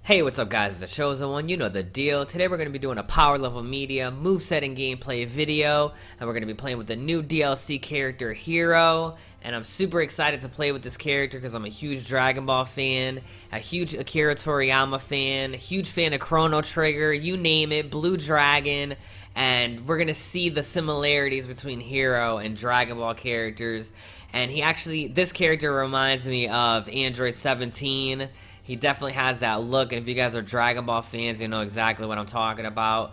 Hey, what's up guys, it's the Chosen One, you know the deal. Today we're going to be doing a power level media, moveset and gameplay video, and we're going to be playing with the new DLC character, Hero. And I'm super excited to play with this character because I'm a huge Dragon Ball fan, a huge Akira Toriyama fan, a huge fan of Chrono Trigger, you name it, Blue Dragon. And we're going to see the similarities between Hero and Dragon Ball characters. And this character reminds me of Android 17. He definitely has that look, and if you guys are Dragon Ball fans, you know exactly what I'm talking about.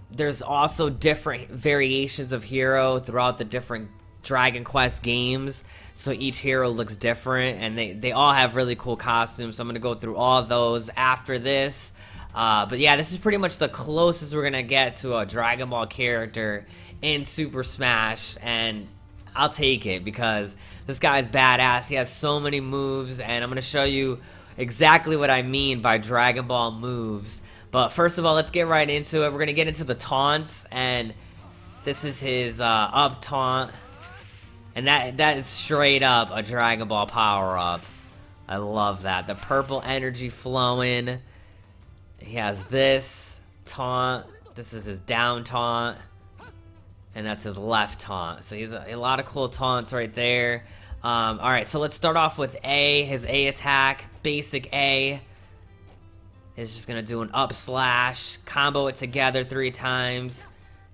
There's also different variations of Hero throughout the different Dragon Quest games, so each hero looks different, and they all have really cool costumes, so I'm going to go through all those after this. But yeah, this is pretty much the closest we're going to get to a Dragon Ball character in Super Smash, and I'll take it because this guy's badass. He has so many moves, and I'm going to show you exactly what I mean by Dragon Ball moves. But first of all, let's get right into it. We're going to get into the taunts, and this is his up taunt. And that is straight up a Dragon Ball power-up. I love that. The purple energy flowing. He has this taunt. This is his down taunt. And that's his left taunt. So he's a lot of cool taunts right there. Alright, so let's start off with A. His A attack. Basic A is just going to do an up slash. Combo it together 3 times.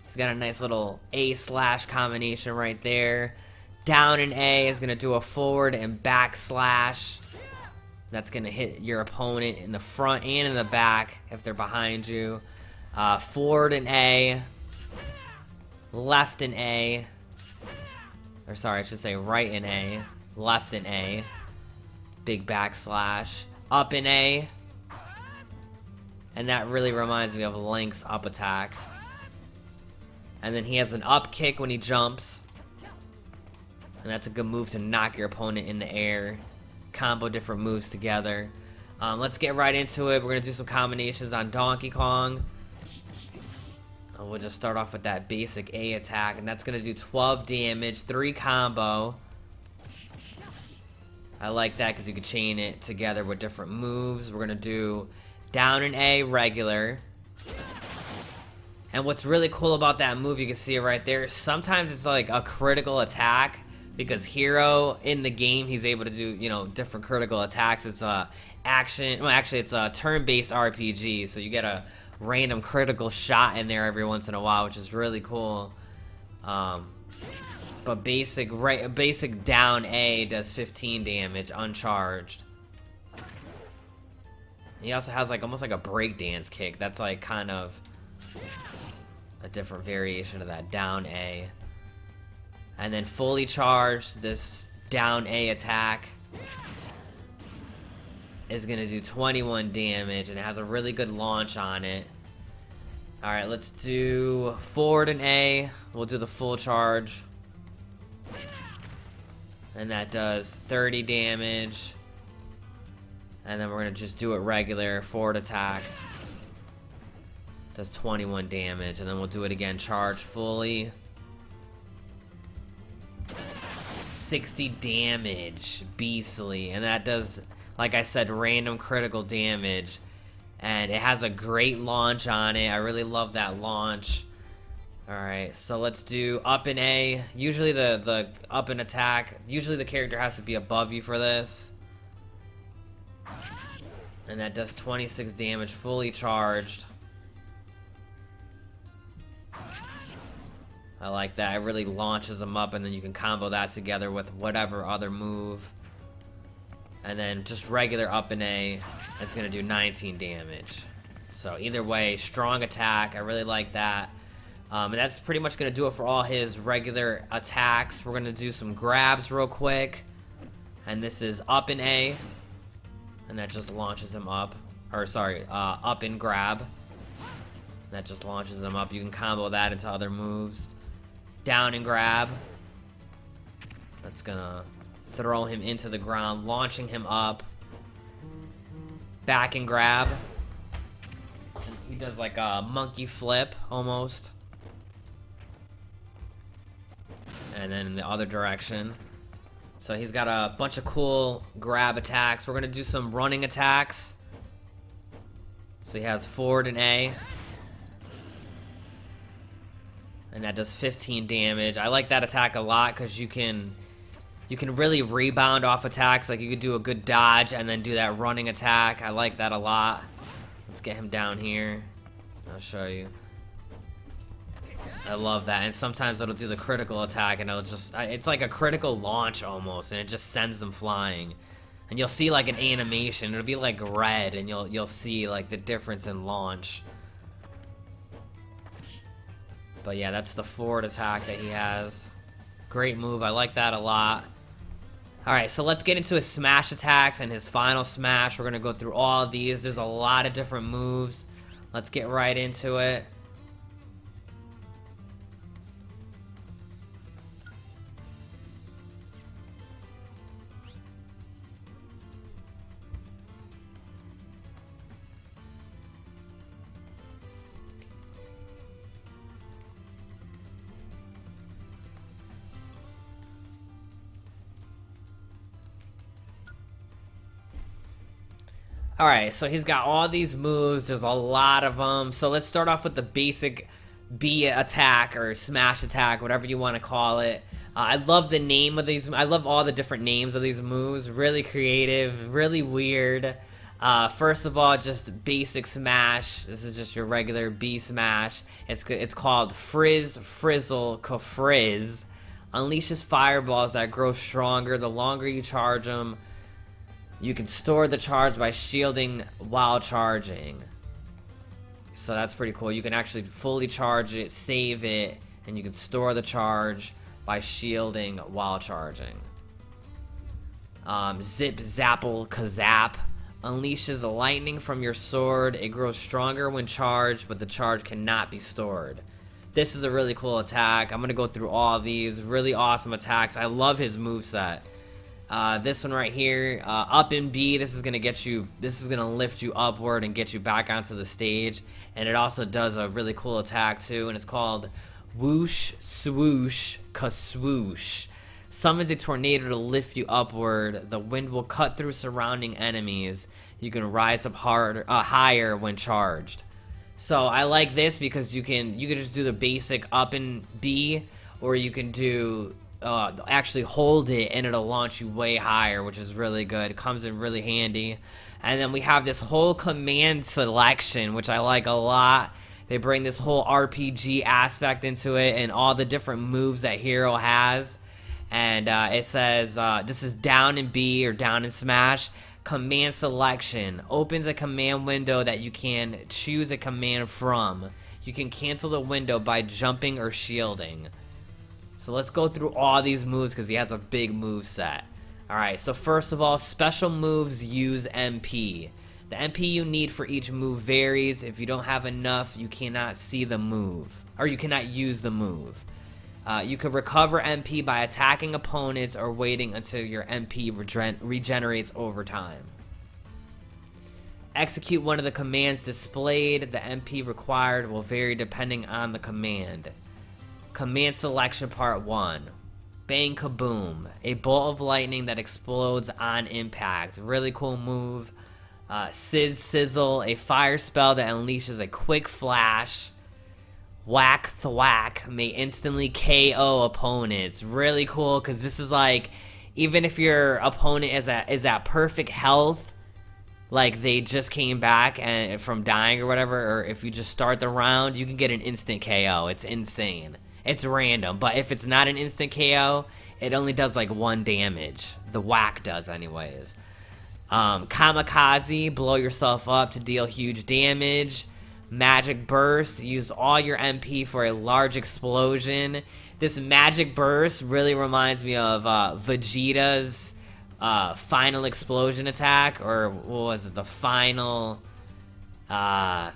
He's got a nice little A slash combination right there. Down in A is going to do a forward and back slash. That's going to hit your opponent in the front and in the back if they're behind you. Forward in A. Left in A. Or sorry, I should say right in A. Left in A. Big backslash. Up in A. And that really reminds me of Link's up attack. And then he has an up kick when he jumps. And that's a good move to knock your opponent in the air. Combo different moves together. Let's get right into it. We're going to do some combinations on Donkey Kong. We'll just start off with that basic A attack. And that's going to do 12 damage. 3 combo. I like that because you can chain it together with different moves. We're going to do down in A regular. And what's really cool about that move, you can see it right there. Sometimes it's like a critical attack. Because Hero in the game, he's able to do, you know, different critical attacks. It's a action. Well, actually, it's a turn-based RPG. So you get a random critical shot in there every once in a while, which is really cool. But basic down A does 15 damage uncharged. He also has like almost like a breakdance kick. That's like kind of a different variation of that down A. And then fully charged, this down A attack is going to do 21 damage, and it has a really good launch on it. Alright, let's do forward in A. We'll do the full charge. And that does 30 damage. And then we're going to just do it regular, forward attack. Does 21 damage, and then we'll do it again, charge fully. 60 damage, beastly, and that does, like I said, random critical damage, and it has a great launch on it. I really love that launch. Alright, so let's do up in A. Usually the up in attack, usually the character has to be above you for this, and that does 26 damage, fully charged. I like that. It really launches them up, and then you can combo that together with whatever other move. And then just regular up in A, it's going to do 19 damage. So either way, strong attack. I really like that. And that's pretty much going to do it for all his regular attacks. We're going to do some grabs real quick. And this is up in A. And that just launches him up. Or sorry, up in grab. That just launches him up. You can combo that into other moves. Down and grab. That's gonna throw him into the ground, launching him up. Back and grab. He does like a monkey flip almost. And then in the other direction. So he's got a bunch of cool grab attacks. We're gonna do some running attacks. So he has forward and A. And that does 15 damage. I like that attack a lot because you can really rebound off attacks. Like you could do a good dodge and then do that running attack. I like that a lot. Let's get him down here. I'll show you. I love that. And sometimes it'll do the critical attack and it'll just, it's like a critical launch almost, and it just sends them flying. And you'll see like an animation. It'll be like red, and you'll see like the difference in launch. But yeah, that's the forward attack that he has. Great move. I like that a lot. Alright, so let's get into his smash attacks and his final smash. We're going to go through all of these. There's a lot of different moves. Let's get right into it. Alright, so he's got all these moves. There's a lot of them. So let's start off with the basic B attack or smash attack, whatever you want to call it. I love the name of these. I love all the different names of these moves. Really creative, really weird. First of all, just basic smash. This is just your regular B smash. It's called Frizz Frizzle Kafrizz. Unleashes fireballs that grow stronger the longer you charge them. You can store the charge by shielding while charging. So that's pretty cool. You can actually fully charge it, save it, and you can store the charge by shielding while charging. Zip Zapple Kazap. Unleashes lightning from your sword. It grows stronger when charged, but the charge cannot be stored. This is a really cool attack. I'm going to go through all of these. Really awesome attacks. I love his moveset. This one right here, up in B, this is gonna lift you upward and get you back onto the stage. And it also does a really cool attack too, and it's called Whoosh Swoosh Kaswoosh. Summons a tornado to lift you upward. The wind will cut through surrounding enemies. You can rise up higher when charged. So I like this because you can just do the basic up in B, or you can do actually hold it and it'll launch you way higher, which is really good. It comes in really handy. And then we have this whole command selection, which I like a lot. They bring this whole RPG aspect into it and all the different moves that Hero has. And it says this is down in B or down in Smash. Command selection opens a command window that you can choose a command from. You can cancel the window by jumping or shielding. So let's go through all these moves because he has a big move set. Alright, so first of all, special moves use MP. The MP you need for each move varies. If you don't have enough, you cannot see the move. Or you cannot use the move. You can recover MP by attacking opponents or waiting until your MP regenerates over time. Execute one of the commands displayed. The MP required will vary depending on the command. Command selection part 1. Bang Kaboom. A bolt of lightning that explodes on impact. Really cool move. Sizz Sizzle. A fire spell that unleashes a quick flash. Whack Thwack. May instantly KO opponents. Really cool because this is like, even if your opponent is at perfect health, like they just came back and from dying or whatever, or if you just start the round, you can get an instant KO. It's insane. It's random, but if it's not an instant KO, it only does like 1 damage. The whack does anyways. Kamikaze, blow yourself up to deal huge damage. Magic Burst, use all your MP for a large explosion. This Magic Burst really reminds me of Vegeta's final explosion attack, or what was it, the final, I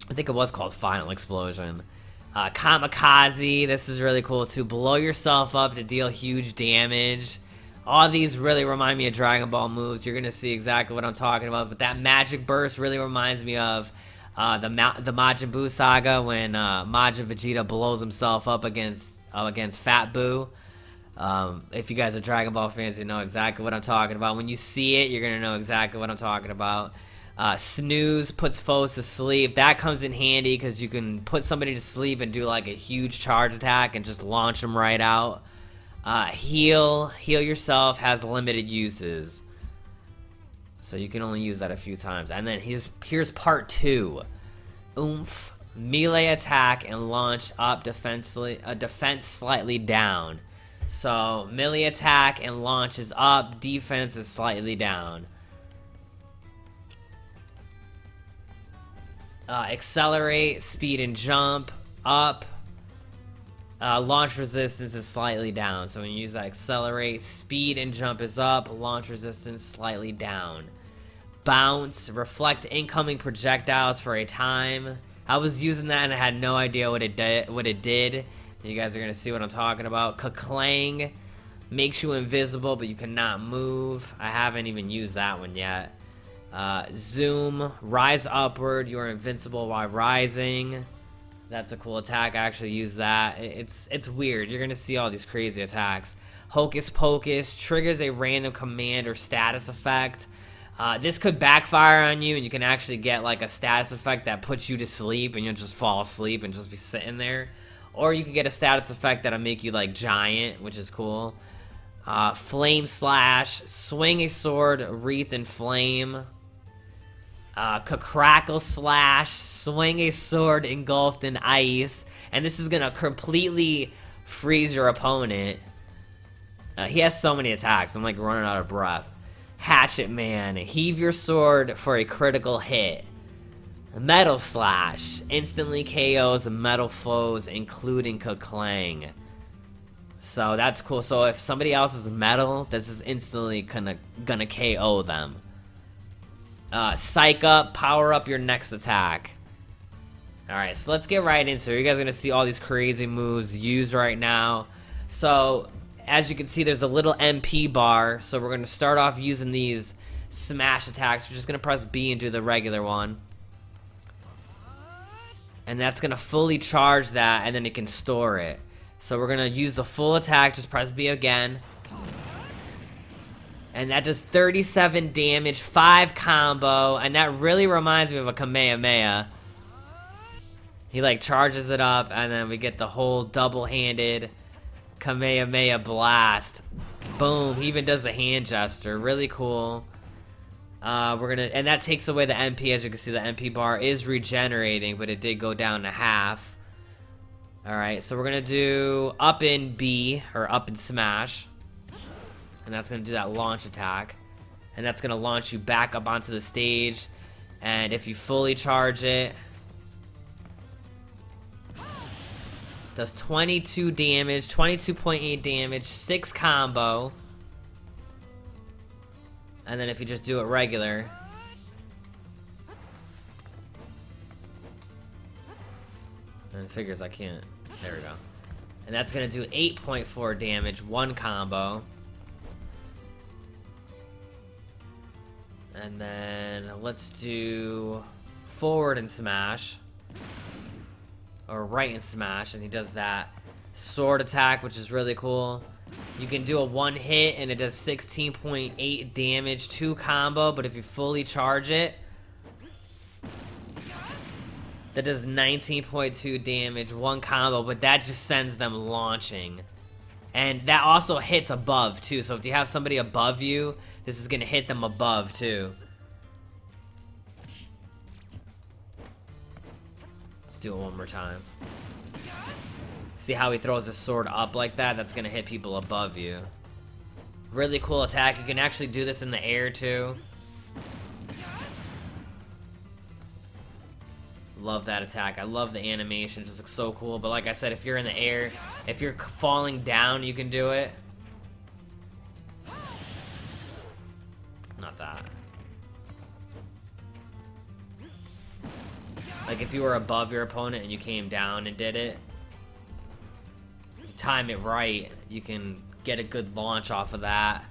think it was called Final Explosion. Kamikaze, this is really cool too. Blow yourself up to deal huge damage. All these really remind me of Dragon Ball moves. You're going to see exactly what I'm talking about. But that Magic Burst really reminds me of the Majin Buu saga when Majin Vegeta blows himself up against Fat Buu. If you guys are Dragon Ball fans, you know exactly what I'm talking about. When you see it, you're going to know exactly what I'm talking about. Snooze puts foes to sleep. That comes in handy because you can put somebody to sleep and do like a huge charge attack and just launch them right out. Heal yourself has limited uses, so you can only use that a few times. And then here's part 2. Oomph. Melee attack and launch up defense slightly down. So melee attack and launch is up, defense is slightly down. Accelerate, speed and jump up. Launch resistance is slightly down. So when you use that, accelerate, speed and jump is up, launch resistance slightly down. Bounce, reflect incoming projectiles for a time. I was using that and I had no idea what it did. You guys are gonna see what I'm talking about. Ka-clang makes you invisible, but you cannot move. I haven't even used that one yet. Zoom, rise upward. You are invincible while rising. That's a cool attack. I actually use that. It's weird. You're gonna see all these crazy attacks. Hocus Pocus triggers a random command or status effect. This could backfire on you, and you can actually get like a status effect that puts you to sleep, and you'll just fall asleep and just be sitting there. Or you can get a status effect that'll make you like giant, which is cool. Flame Slash, swing a sword wreathed in flame. Crackle Slash, swing a sword engulfed in ice, and this is gonna completely freeze your opponent. He has so many attacks, I'm like running out of breath. Hatchet Man, heave your sword for a critical hit. Metal Slash, instantly KOs metal foes, including Ka-clang. So that's cool. So if somebody else is metal, this is instantly gonna KO them. Psych Up, power up your next attack. Alright, so let's get right into it. You guys are gonna see all these crazy moves used right now. So as you can see, there's a little MP bar, so we're going to start off using these smash attacks. We're just going to press B and do the regular one. And that's going to fully charge that, and then it can store it. So we're going to use the full attack, just press B again. And that does 37 damage, 5 combo, and that really reminds me of a Kamehameha. He like charges it up, and then we get the whole double-handed Kamehameha blast. Boom. He even does the hand gesture. Really cool. And that takes away the MP. As you can see, the MP bar is regenerating, but it did go down to half. Alright, so we're gonna do up in B, or up in smash. And that's gonna do that launch attack. And that's gonna launch you back up onto the stage. And if you fully charge it, does 22 damage, 22.8 damage, 6 combo. And then if you just do it regular, and it figures I can't. There we go. And that's gonna do 8.4 damage, 1 combo. And then let's do forward and smash. Or right and smash, and he does that sword attack, which is really cool. You can do a 1 hit and it does 16.8 damage, 2 combo, but if you fully charge it, that does 19.2 damage, 1 combo, but that just sends them launching. And that also hits above too, so if you have somebody above you, this is gonna hit them above too. Let's do it one more time. See how he throws his sword up like that? That's gonna hit people above you. Really cool attack. You can actually do this in the air too. Love that attack. I love the animation. It just looks so cool. But like I said, if you're in the air, if you're falling down, you can do it. Not that. Like if you were above your opponent and you came down and did it, if you time it right, you can get a good launch off of that.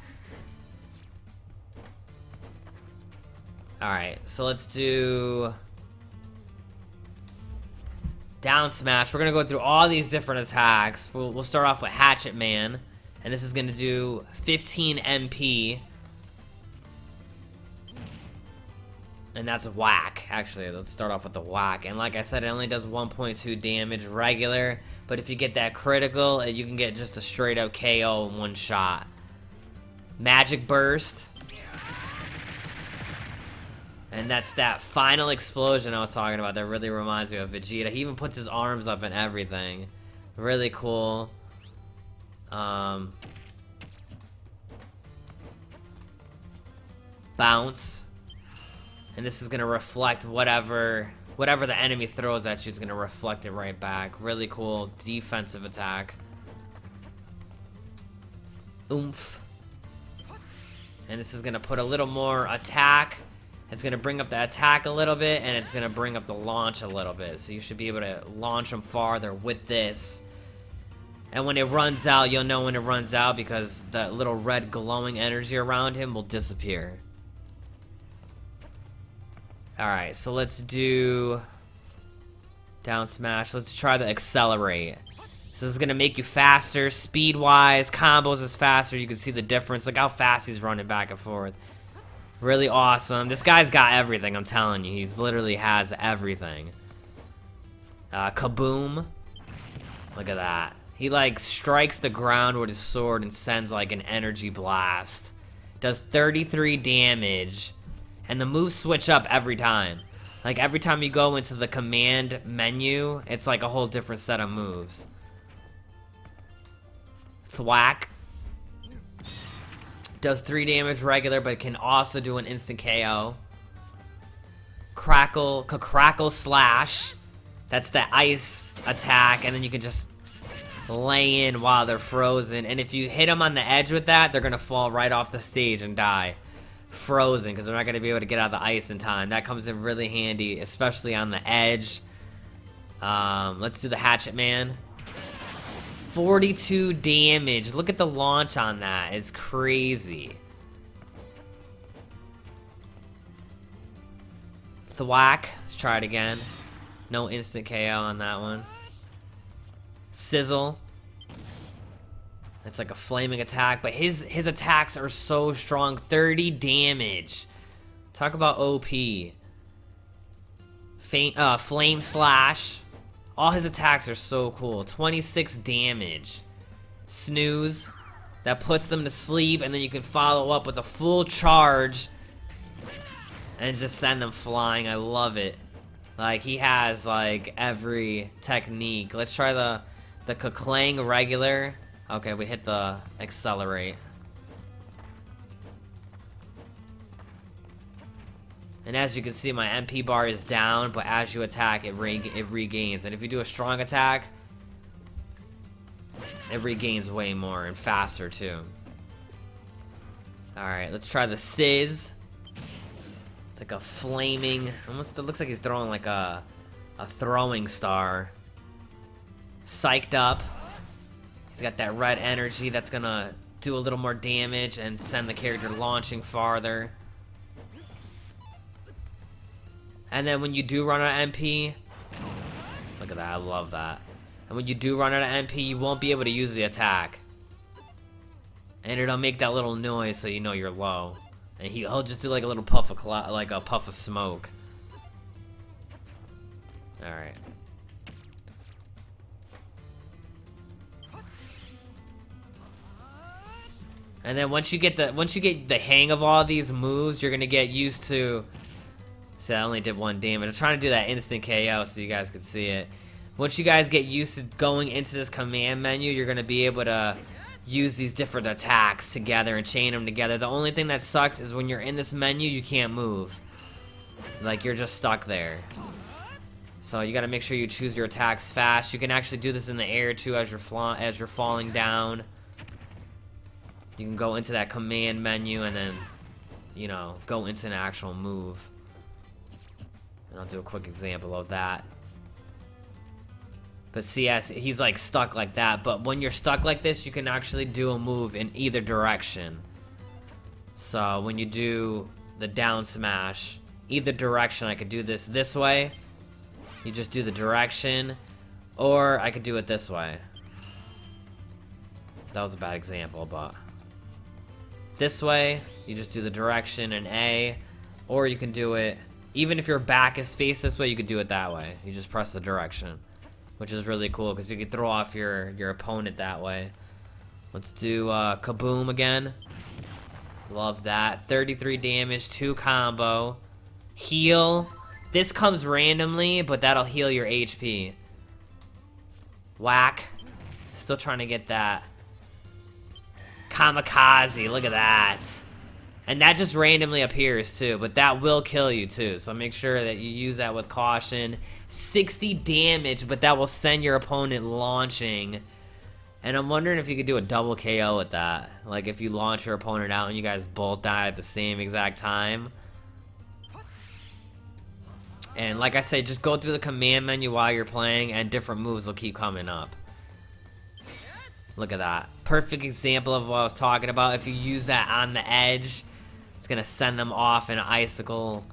Alright, so let's do down smash. We're gonna go through all these different attacks. We'll start off with Hatchet Man, and this is gonna do 15 MP. And that's whack. Actually, let's start off with the whack. And like I said, it only does 1.2 damage regular. But if you get that critical, you can get just a straight up KO in one shot. Magic Burst. And that's that final explosion I was talking about that really reminds me of Vegeta. He even puts his arms up and everything. Really cool. Bounce. And this is going to reflect whatever the enemy throws at you is going to reflect it right back. Really cool defensive attack. Oomph. And this is going to put a little more attack. It's going to bring up the attack a little bit, and it's going to bring up the launch a little bit. So you should be able to launch them farther with this. And when it runs out, you'll know when it runs out because that little red glowing energy around him will disappear. Alright, so let's do down smash. Let's try the accelerate. So this is going to make you faster, speed-wise. Combos is faster. You can see the difference. Look how fast he's running back and forth. Really awesome. This guy's got everything, I'm telling you. He's literally has everything. Kaboom. Look at that. He, like, strikes the ground with his sword and sends, like, an energy blast. Does 33 damage. And the moves switch up every time. Like, every time you go into the command menu, it's like a whole different set of moves. Thwack. Does 3 damage regular, but it can also do an instant KO. Crackle Slash. That's the ice attack, and then you can just lay in while they're frozen. And if you hit them on the edge with that, they're going to fall right off the stage and die. Frozen, because they're not going to be able to get out of the ice in time. That comes in really handy, especially on the edge. Let's do the Hatchet Man. 42 damage. Look at the launch on that. It's crazy. Thwack. Let's try it again. No instant KO on that one. Sizzle. It's like a flaming attack, but his attacks are so strong. 30 damage. Talk about OP. Flame Slash. All his attacks are so cool. 26 damage. Snooze. That puts them to sleep, and then you can follow up with a full charge and just send them flying. I love it. Like, he has, like, every technique. Let's try the Kaklang regular. Okay, we hit the accelerate. And as you can see, my MP bar is down, but as you attack, it regains. And if you do a strong attack, it regains way more and faster too. Alright, let's try the Sizz. It's like a flaming, almost, it looks like he's throwing like a throwing star. Psyched Up. He's got that red energy that's gonna do a little more damage and send the character launching farther. And then when you do run out of MP, look at that, I love that. And when you do run out of MP, you won't be able to use the attack. And it'll make that little noise so you know you're low. And he'll just do like a little puff of like a puff of smoke. All right. And then once you get the hang of all these moves, you're gonna get used to. See, I only did 1 damage. I'm trying to do that instant KO so you guys can see it. Once you guys get used to going into this command menu, you're gonna be able to use these different attacks together and chain them together. The only thing that sucks is when you're in this menu, you can't move. Like, you're just stuck there. So you gotta make sure you choose your attacks fast. You can actually do this in the air too as you're falling down. You can go into that command menu and then, you know, go into an actual move. And I'll do a quick example of that. But see, as he's like stuck like that. But when you're stuck like this, you can actually do a move in either direction. So when you do the down smash, either direction, I could do this way. You just do the direction. Or I could do it this way. That was a bad example, but this way, you just do the direction and A. Or you can do it Even if your back is faced this way, you could do it that way. You just press the direction, which is really cool because you can throw off your opponent that way. Let's do Kaboom again. Love that. 33 damage, 2 combo. Heal. This comes randomly, but that'll heal your HP. Whack. Still trying to get that. Kamikaze, look at that. And that just randomly appears too, but that will kill you too, so make sure that you use that with caution. 60 damage, but that will send your opponent launching. And I'm wondering if you could do a double KO with that. Like if you launch your opponent out and you guys both die at the same exact time. And like I said, just go through the command menu while you're playing and different moves will keep coming up. Look at that. Perfect example of what I was talking about. If you use that on the edge, it's going to send them off in an icicle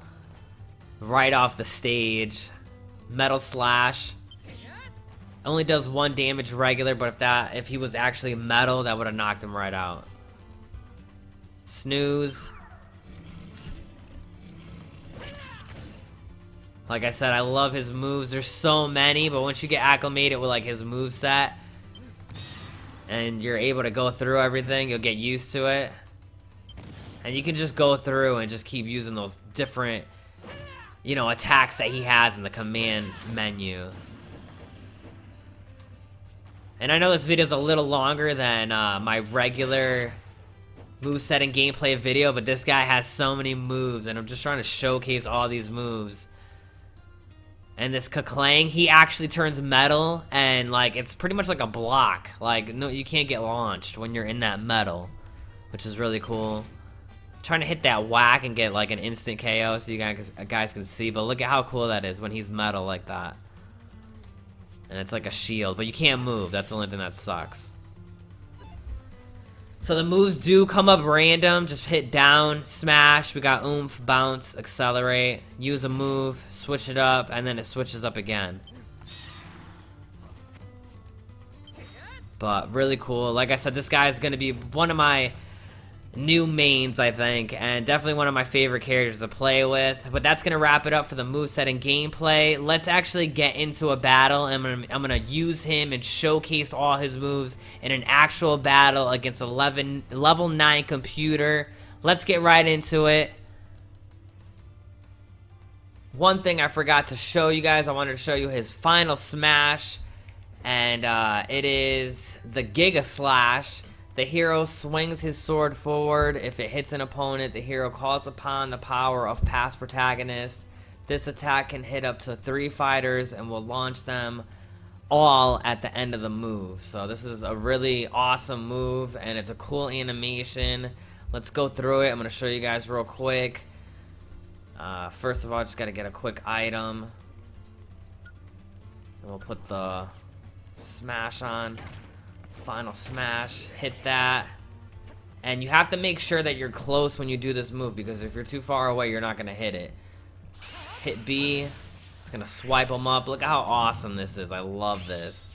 right off the stage. Metal Slash. Only does 1 damage regular, but if he was actually metal, that would have knocked him right out. Snooze. Like I said, I love his moves. There's so many, but once you get acclimated with like his moveset and you're able to go through everything, you'll get used to it. And you can just go through and just keep using those different, you know, attacks that he has in the command menu. And I know this video is a little longer than my regular moveset and gameplay video, but this guy has so many moves, and I'm just trying to showcase all these moves. And this Kaklang, he actually turns metal, and like it's pretty much like a block. Like no, you can't get launched when you're in that metal, which is really cool. Trying to hit that whack and get like an instant KO so you guys can see, but look at how cool that is when he's metal like that. And it's like a shield, but you can't move. That's the only thing that sucks. So the moves do come up random. Just hit down, smash. We got oomph, bounce, accelerate. Use a move, switch it up, and then it switches up again. But really cool. Like I said, this guy is going to be one of my new mains, I think, and definitely one of my favorite characters to play with. But that's going to wrap it up for the moveset and gameplay. Let's actually get into a battle. I'm gonna use him and showcase all his moves in an actual battle against a level 9 computer. Let's get right into it. One thing I forgot to show you guys, I wanted to show you his final smash, and it is the Giga Slash. The hero swings his sword forward. If it hits an opponent, the hero calls upon the power of past protagonists. This attack can hit up to 3 fighters and will launch them all at the end of the move. So this is a really awesome move, and it's a cool animation. Let's go through it. I'm going to show you guys real quick. First of all, just got to get a quick item. And we'll put the smash on. Final smash, hit that, and you have to make sure that you're close when you do this move, because if you're too far away, you're not gonna hit it. Hit B, it's gonna swipe them up. Look how awesome this is. I love this.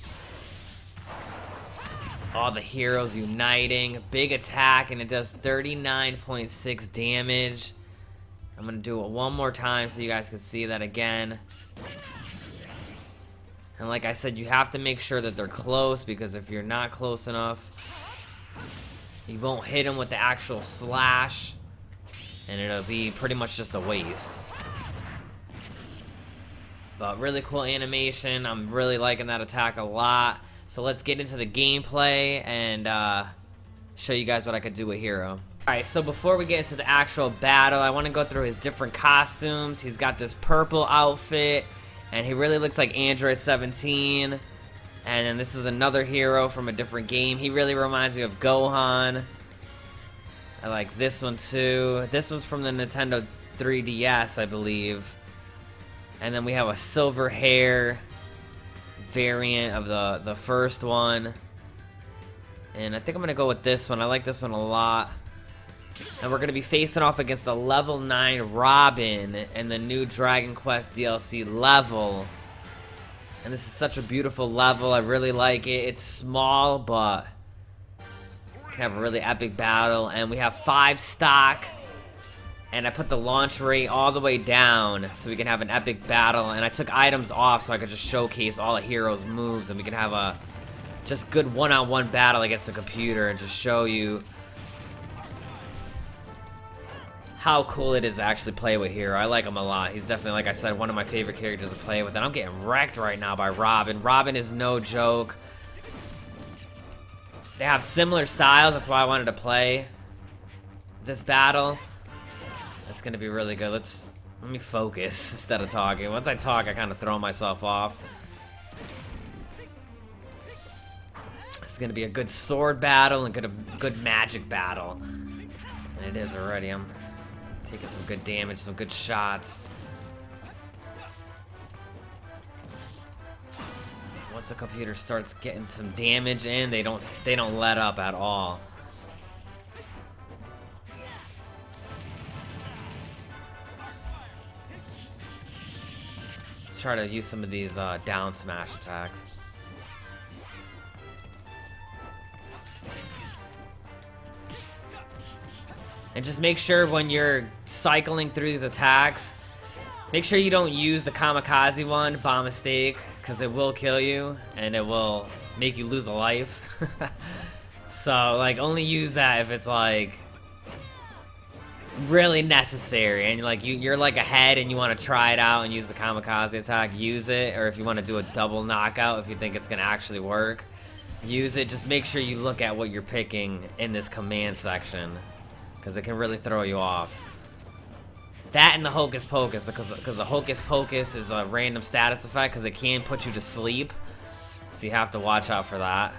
All the heroes uniting, big attack, and it does 39.6 damage. I'm gonna do it one more time so you guys can see that again. And like I said, you have to make sure that they're close, because if you're not close enough, you won't hit them with the actual slash, and it'll be pretty much just a waste. But really cool animation. I'm really liking that attack a lot. So let's get into the gameplay and show you guys what I could do with Hero. Alright, so before we get into the actual battle, I want to go through his different costumes. He's got this purple outfit, and he really looks like Android 17. And then this is another hero from a different game. He really reminds me of Gohan. I like this one too. This one's from the Nintendo 3DS, I believe. And then we have a silver hair variant of the first one. And I think I'm going to go with this one. I like this one a lot. And we're going to be facing off against a level 9 Robin in the new Dragon Quest DLC level. And this is such a beautiful level. I really like it. It's small, but can have a really epic battle. And we have 5 stock. and I put the launch rate all the way down so we can have an epic battle, and I took items off so I could just showcase all the heroes' moves, and we can have a just good one-on-one battle against the computer and just show you how cool it is to actually play with Hero. I like him a lot. He's definitely, like I said, one of my favorite characters to play with, and I'm getting wrecked right now by Robin. Robin is no joke. They have similar styles, that's why I wanted to play this battle. That's gonna be really good. Let me focus instead of talking. Once I talk, I kind of throw myself off. This is gonna be a good sword battle and good magic battle. And it is already. I'm taking some good damage, some good shots. Once the computer starts getting some damage in, they don't let up at all. Let's try to use some of these down smash attacks. And just make sure when you're cycling through these attacks, make sure you don't use the kamikaze one by mistake, because it will kill you and it will make you lose a life. So, like, only use that if it's like really necessary, and like you're like ahead and you want to try it out and use the kamikaze attack, use it. Or if you want to do a double knockout, if you think it's gonna actually work, use it. Just make sure you look at what you're picking in this command section, because it can really throw you off. That and the Hocus Pocus, because the Hocus Pocus is a random status effect, because it can put you to sleep. So you have to watch out for that.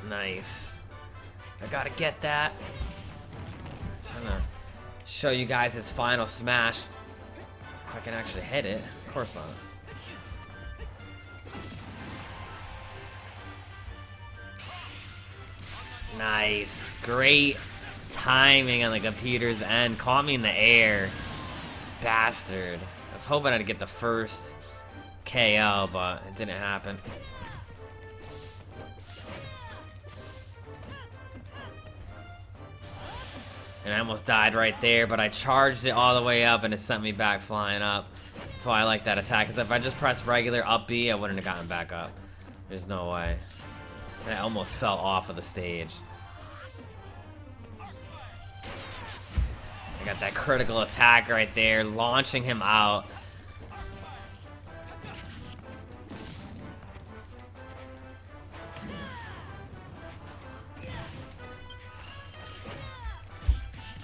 Nice. I gotta get that. Trying to show you guys his final smash. If I can actually hit it. Of course not. Nice. Great timing on the computer's end. Caught me in the air. Bastard. I was hoping I'd get the first KO, but it didn't happen. And I almost died right there, but I charged it all the way up and it sent me back flying up. That's why I like that attack, because if I just pressed regular up B, I wouldn't have gotten back up. There's no way. I almost fell off of the stage. I got that critical attack right there, launching him out.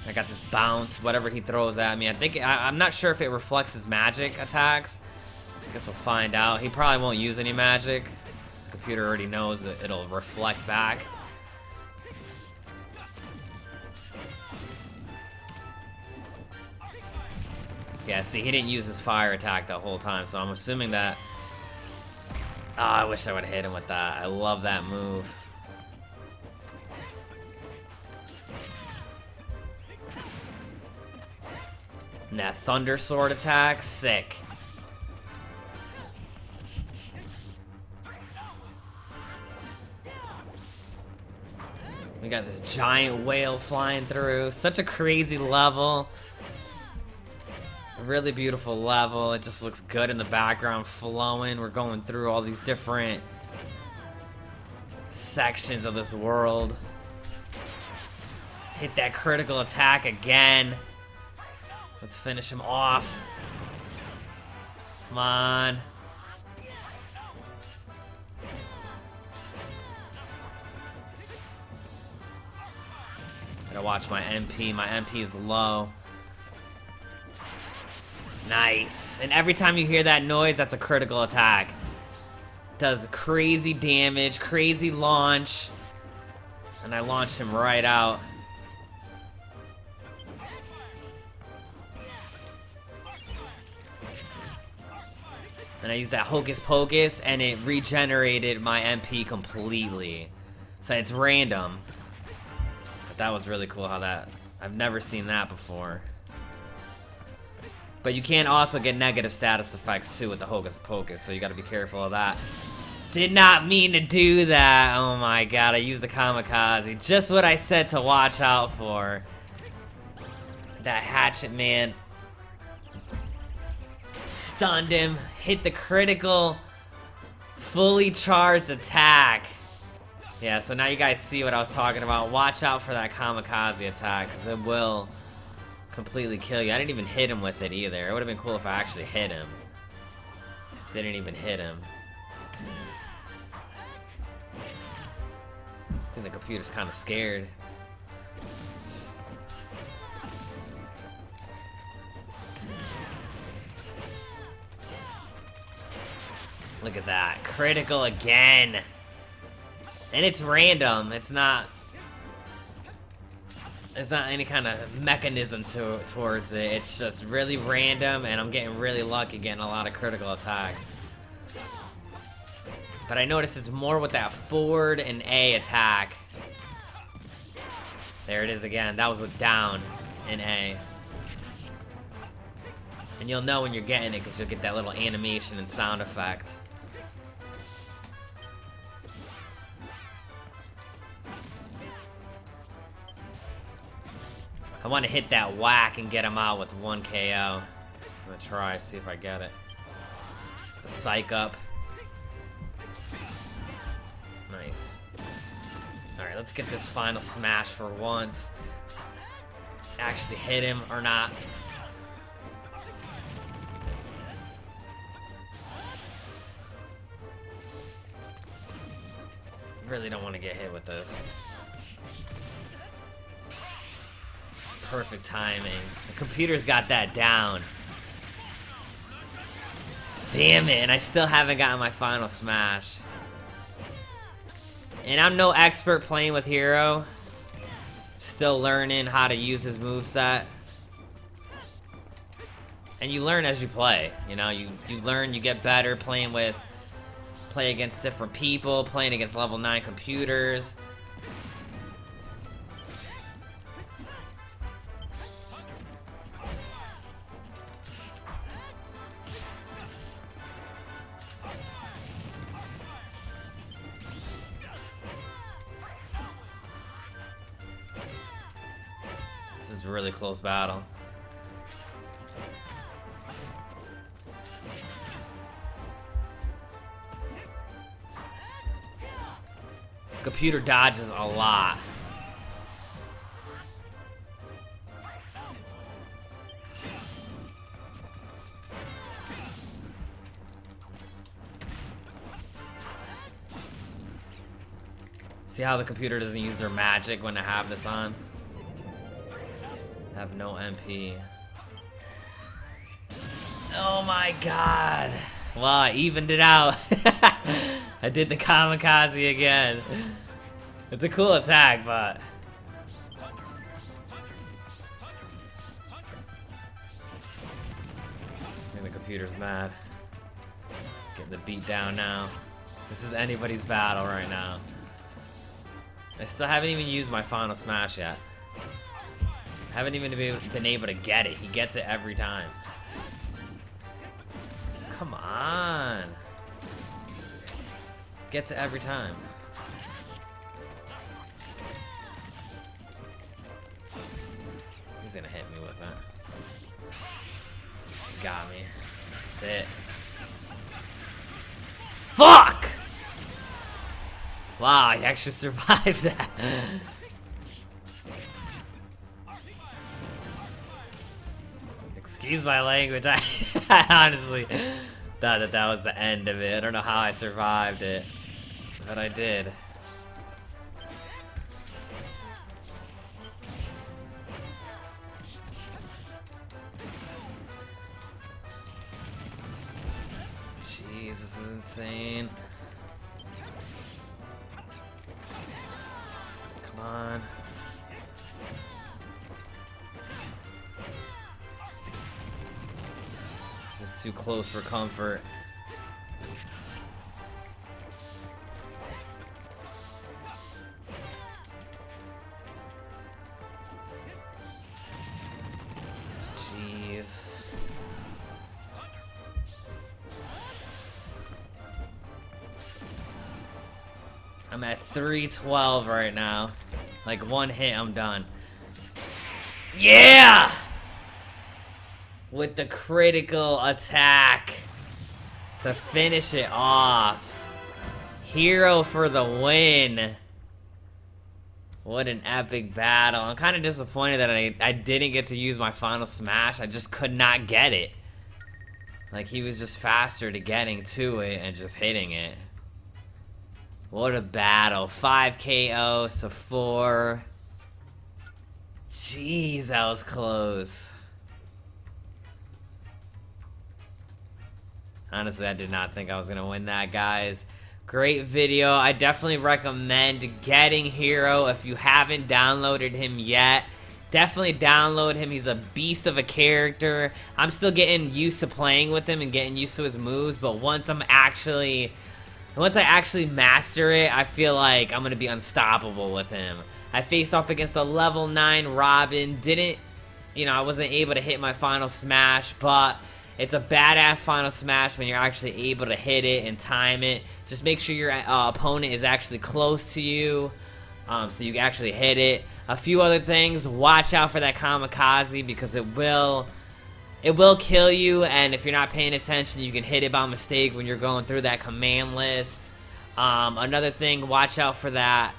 I got this bounce, whatever he throws at me. I'm not sure if it reflects his magic attacks. I guess we'll find out. He probably won't use any magic. His computer already knows that it'll reflect back. Yeah, see, he didn't use his fire attack the whole time, so I'm assuming that... Oh, I wish I would have hit him with that. I love that move. And that Thunder Sword attack, sick. We got this giant whale flying through. Such a crazy level. Really beautiful level. It just looks good in the background, flowing. We're going through all these different sections of this world. Hit that critical attack again. Let's finish him off. Come on. Gotta watch my MP. My MP is low. Nice. And every time you hear that noise, that's a critical attack. Does crazy damage, crazy launch. And I launched him right out. And I used that Hocus Pocus, and it regenerated my MP completely. So it's random. But that was really cool how that... I've never seen that before. But you can also get negative status effects too with the Hocus Pocus, so you gotta be careful of that. Did not mean to do that. Oh my god, I used the kamikaze. Just what I said to watch out for. that hatchet, man. Stunned him. Hit the critical. Fully charged attack. Yeah, so now you guys see what I was talking about. Watch out for that kamikaze attack, because it will completely kill you. I didn't even hit him with it either. It would have been cool if I actually hit him. Didn't even hit him. I think the computer's kind of scared. Look at that. Critical again. And it's random. It's not any kind of mechanism towards it. It's just really random, and I'm getting really lucky getting a lot of critical attacks. But I notice it's more with that forward and A attack. There it is again. That was with down and A. And you'll know when you're getting it because you'll get that little animation and sound effect. I want to hit that whack and get him out with 1 KO. I'm gonna try, see if I get it. The psych up. Nice. Alright, let's get this final smash for once. Actually hit him or not. Really don't want to get hit with this. Perfect timing. The computer's got that down. Damn it, and I still haven't gotten my final smash. And I'm no expert playing with Hero. Still learning how to use his moveset. And you learn as you play. You know, you learn, you get better play against different people, playing against level 9 computers. This is a really close battle. Computer dodges a lot. See how the computer doesn't use their magic when I have this on? I have no MP. Oh my god. Well, I evened it out. I did the kamikaze again. It's a cool attack, but... I think the computer's mad. Getting the beat down now. This is anybody's battle right now. I still haven't even used my final smash yet. Haven't even been able to get it. He gets it every time. Come on. Gets it every time. He's gonna hit me with that. Got me. That's it. Fuck! Wow, I actually survived that. Excuse my language, I honestly thought that was the end of it. I don't know how I survived it, but I did. Jeez, this is insane. Come on. This is too close for comfort. Jeez. I'm at 312 right now. Like one hit, I'm done. Yeah! with the critical attack to finish it off. Hero for the win. What an epic battle. I'm kind of disappointed that I didn't get to use my final smash. I just could not get it. Like, he was just faster to getting to it and just hitting it. What a battle. 5 KOs to 4. Jeez, that was close. Honestly, I did not think I was going to win that, guys. Great video. I definitely recommend getting Hero if you haven't downloaded him yet. Definitely download him. He's a beast of a character. I'm still getting used to playing with him and getting used to his moves, but once I actually master it, I feel like I'm going to be unstoppable with him. I faced off against a level 9 Robin. I wasn't able to hit my final smash, but it's a badass final smash when you're actually able to hit it and time it. Just make sure your opponent is actually close to you, so you can actually hit it. A few other things: watch out for that kamikaze because it will kill you, and if you're not paying attention, you can hit it by mistake when you're going through that command list. Another thing: watch out for that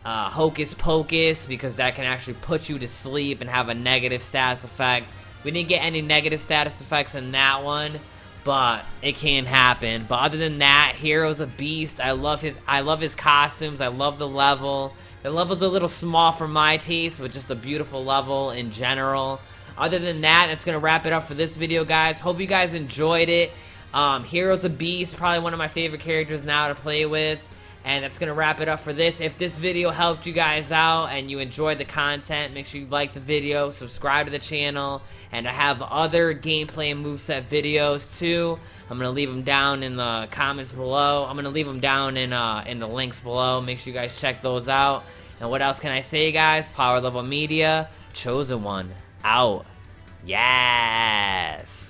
Hocus Pocus because that can actually put you to sleep and have a negative status effect. We didn't get any negative status effects in that one, but it can happen. But other than that, Hero's a beast. I love his costumes. I love the level. The level's a little small for my taste, but just a beautiful level in general. Other than that, that's gonna wrap it up for this video, guys. Hope you guys enjoyed it. Hero's a beast, probably one of my favorite characters now to play with. And that's gonna wrap it up for this. If this video helped you guys out and you enjoyed the content, make sure you like the video, subscribe to the channel, and I have other gameplay and moveset videos too. I'm gonna leave them down in the comments below. I'm gonna leave them down in the links below. Make sure you guys check those out. And what else can I say, guys? Power Level Media, Chosen One, out. Yes.